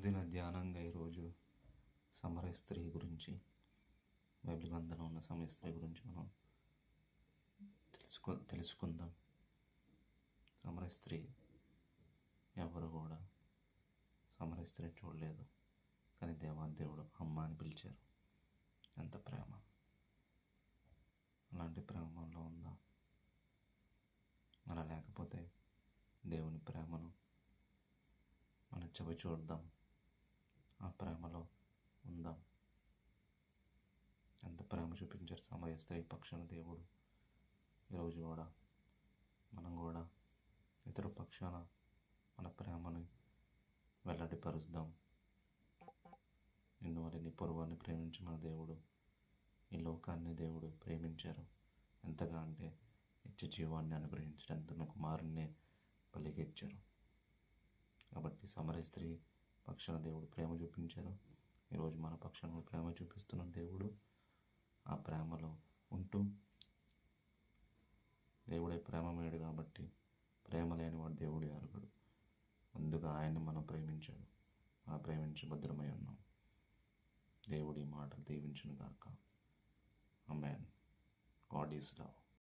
అనుదిన ధ్యానంగా ఈరోజు సమరయ స్త్రీ గురించి, బైబిల్ గ్రంథంలో ఉన్న సమరయ స్త్రీ గురించి మనం తెలుసుకుందాం. సమరయ స్త్రీ ఎవరు కూడా సమరయ స్త్రీ చూడలేదు, కానీ దేవుడు అమ్మ అని పిలిచారు. ఎంత ప్రేమ! అలాంటి ప్రేమ మనలో ఉందా? అలా లేకపోతే దేవుని ప్రేమను మనం చవి చూద్దాం, ఆ ప్రేమలో ఉందాం. ఎంత ప్రేమ చూపించారు సమరయ స్త్రీ పక్షాన దేవుడు. ఈరోజు కూడా మనం కూడా ఇతర పక్షాన మన ప్రేమని వెల్లడిపరుద్దాం. నిన్ను వారిని పొరుగుని ప్రేమించి మన దేవుడు ఈ లోకాన్ని దేవుడు ప్రేమించారు. ఎంతగా అంటే నిత్య జీవాన్ని అనుగ్రహించడం తన కుమారుణ్ణి బలిగిచ్చారు. కాబట్టి సమరయ స్త్రీ పక్షాన దేవుడు ప్రేమ చూపించారు. ఈరోజు మన పక్షాన ప్రేమ చూపిస్తున్న దేవుడు. ఆ ప్రేమలో ఉంటూ, దేవుడే ప్రేమమేడు కాబట్టి ప్రేమ లేనివాడు దేవుడే అరుగుడు. ముందుగా ఆయన్ని మనం ప్రేమించాడు, ఆ ప్రేమించి భద్రమై ఉన్నాం. దేవుడి మాటలు దీవించును గాక. ఆమేన్. God is love.